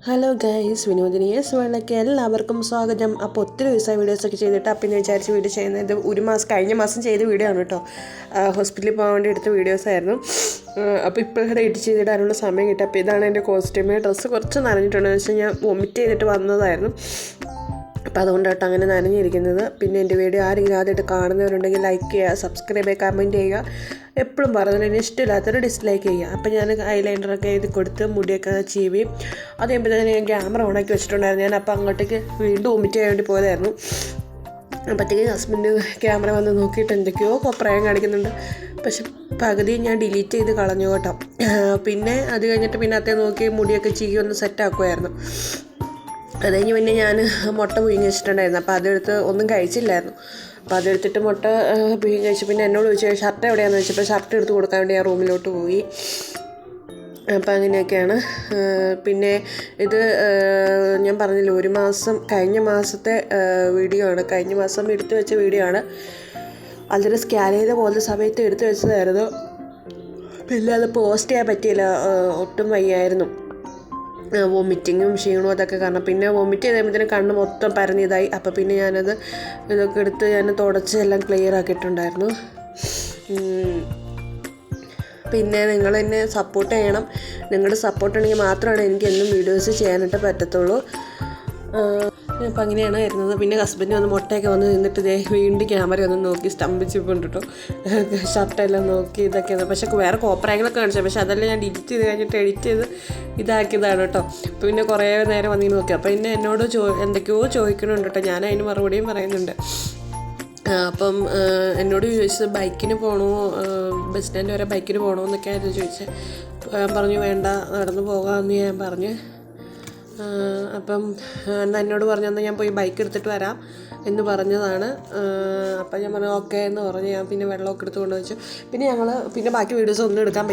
Hello guys, Vinodini S വേളയ്ക്ക് എല്ലാവർക്കും സ്വാഗതം. അപ്പോൾ ഒത്തിരി ദിവസമായി വീഡിയോസൊക്കെ ചെയ്തിട്ട് അപ്പം ഞാൻ വിചാരിച്ച് വീഡിയോ ചെയ്യുന്നത് കഴിഞ്ഞ മാസം ചെയ്ത വീഡിയോ ആണ് കേട്ടോ. ഹോസ്പിറ്റലിൽ പോകാൻ വേണ്ടി എടുത്ത വീഡിയോസായിരുന്നു. അപ്പോൾ ഇപ്പോഴാണ് എഡിറ്റ് ചെയ്തിടാനുള്ള സമയം കിട്ടുക. അപ്പോൾ ഇതാണ് എൻ്റെ കോസ്റ്റ്യൂം. ഡ്രസ്സ് കുറച്ച് നനഞ്ഞിട്ടുണ്ടെന്ന് വെച്ചാൽ ഞാൻ വൊമിറ്റ് ചെയ്തിട്ട് വന്നതായിരുന്നു. അപ്പോൾ അതുകൊണ്ടാട്ടോ അങ്ങനെ നനഞ്ഞിരിക്കുന്നത്. പിന്നെ എൻ്റെ വീഡിയോ ആരെങ്കിലും ആദ്യമായിട്ട് കാണുന്നവരുണ്ടെങ്കിൽ ലൈക്ക് ചെയ്യുക, സബ്സ്ക്രൈബ് ചെയ്യുക, കമൻറ്റ് ചെയ്യുക. എപ്പോഴും പറഞ്ഞാൽ എന്നെ ഇഷ്ടമില്ലാത്തൊരു ഡിസ്ലൈക്ക് ചെയ്യുക. അപ്പോൾ ഞാൻ ഐലൈനറൊക്കെ എഴുതി കൊടുത്ത് മുടിയൊക്കെ ചീവി അത് കഴിയുമ്പോൾ തന്നെ ഞാൻ ക്യാമറ ഓണാക്കി വെച്ചിട്ടുണ്ടായിരുന്നു. ഞാൻ അപ്പോൾ അങ്ങോട്ടേക്ക് വീണ്ടും വൊമിറ്റ് ചെയ്യാൻ വേണ്ടി പോയതായിരുന്നു. അപ്പോഴത്തേക്ക് ഹസ്ബൻഡ് ക്യാമറ വന്ന് നോക്കിയിട്ട് എന്തൊക്കെയോ കോപ്രായം കാണിക്കുന്നുണ്ട്. പക്ഷെ പകുതി ഞാൻ ഡിലീറ്റ് ചെയ്ത് കളഞ്ഞു കേട്ടോ. പിന്നെ അത് കഴിഞ്ഞിട്ട് പിന്നെ അത്തേ നോക്കി മുടിയൊക്കെ ചീകി ഒന്ന് സെറ്റാക്കുമായിരുന്നു. അത് കഴിഞ്ഞ് പിന്നെ ഞാൻ മുട്ട പുഴുങ്ങി വെച്ചിട്ടുണ്ടായിരുന്നു. അപ്പോൾ അതെടുത്ത് ഒന്നും കഴിച്ചില്ലായിരുന്നു. അപ്പോൾ അതെടുത്തിട്ട് മുട്ട പുഴുങ്ങി കഴിച്ചു. പിന്നെ എന്നോട് ചോദിച്ചു ഷർട്ട് എവിടെയാണെന്ന് വെച്ചപ്പോൾ ഷർട്ട് എടുത്ത് കൊടുക്കാൻ വേണ്ടി ഞാൻ റൂമിലോട്ട് പോയി. അപ്പോൾ അങ്ങനെയൊക്കെയാണ്. പിന്നെ ഇത് ഞാൻ പറഞ്ഞില്ല, കഴിഞ്ഞ മാസത്തെ വീഡിയോ ആണ്. കഴിഞ്ഞ മാസം എടുത്തു വെച്ച വീഡിയോ ആണ്. അതിൽ സ്കാൻ ചെയ്ത പോലത്തെ സമയത്ത് എടുത്തു വെച്ചതായിരുന്നു. പിന്നെ അത് പോസ്റ്റ് ചെയ്യാൻ പറ്റിയില്ല, ഒട്ടും വയ്യായിരുന്നു. വൊമിറ്റിങ്ങും ക്ഷീണവും അതൊക്കെ കാരണം. പിന്നെ വൊമിറ്റ് ചെയ്ത് കഴിയുമ്പോഴത്തേനും കണ്ണ് മൊത്തം പരഞ്ഞതായി. അപ്പോൾ പിന്നെ ഇതൊക്കെ എടുത്ത് ഞാൻ തുടച്ച് എല്ലാം ക്ലിയർ ആക്കിയിട്ടുണ്ടായിരുന്നു. പിന്നെ നിങ്ങൾ എന്നെ സപ്പോർട്ട് ചെയ്യണം. നിങ്ങളുടെ സപ്പോർട്ട് ഉണ്ടെങ്കിൽ മാത്രമാണ് എനിക്ക് എന്നും വീഡിയോസ് ചെയ്യാനായിട്ട് പറ്റത്തുള്ളൂ. അപ്പോൾ അങ്ങനെയാണ് വരുന്നത്. പിന്നെ ഹസ്ബൻഡ് വന്ന് മുട്ടയൊക്കെ വന്ന് നിന്നിട്ട് വീണ്ടും ക്യാമറ ഒന്ന് നോക്കി സ്തംഭിച്ച് കൊണ്ടിട്ടോ ഷർട്ടെല്ലാം നോക്കി ഇതൊക്കെയാണ്. പക്ഷേ വേറെ കോപ്രായങ്ങളൊക്കെ കാണിച്ചത്, പക്ഷേ അതെല്ലാം ഞാൻ എഡിറ്റ് ചെയ്ത് കഴിഞ്ഞിട്ട് എഡിറ്റ് ചെയ്ത് ഇതാക്കിയതാണ് കേട്ടോ. അപ്പോൾ പിന്നെ കുറേ നേരം വന്നിട്ട് നോക്കി. അപ്പോൾ പിന്നെ എന്നോട് എന്തൊക്കെയോ ചോദിക്കണുണ്ട് കേട്ടോ. ഞാൻ അതിന് മറുപടിയും പറയുന്നുണ്ട്. അപ്പം എന്നോട് ചോദിച്ചത് ബൈക്കിന് പോകണോ, ബസ് സ്റ്റാൻഡ് വരെ ബൈക്കിന് പോകണോ എന്നൊക്കെയായിരുന്നു ചോദിച്ചത്. ഞാൻ പറഞ്ഞു വേണ്ട, നടന്നു പോകാമെന്ന് ഞാൻ പറഞ്ഞു. അപ്പം എന്നോട് പറഞ്ഞു എന്നാൽ ഞാൻ പോയി ബൈക്ക് എടുത്തിട്ട് വരാം എന്ന് പറഞ്ഞതാണ്. അപ്പം ഞാൻ പറഞ്ഞു ഓക്കെ എന്ന് പറഞ്ഞ് ഞാൻ പിന്നെ വെള്ളമൊക്കെ എടുത്ത് കൊണ്ടുവച്ചു. പിന്നെ ബാക്കി വീഡിയോസ് ഒന്നും എടുക്കാൻ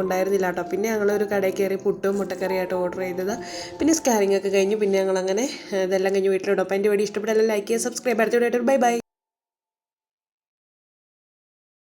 ഉണ്ടായിരുന്നില്ല കേട്ടോ. പിന്നെ ഞങ്ങളൊരു കടയിൽ കയറി പുട്ടും മുട്ടക്കറിയായിട്ട് ഓർഡർ ചെയ്തത്. പിന്നെ സ്കാനിങ് ഒക്കെ കഴിഞ്ഞ് പിന്നെ ഞങ്ങളങ്ങനെ ഇതെല്ലാം കഴിഞ്ഞ് വീട്ടിലിടും. അപ്പോൾ എൻ്റെ വീഡിയോ ഇഷ്ടപ്പെട്ടാലും ലൈക്ക് ചെയ്യുക, സബ്സ്ക്രൈബ്. അടുത്ത വീഡിയോ ആയിട്ട് ബൈ ബൈ.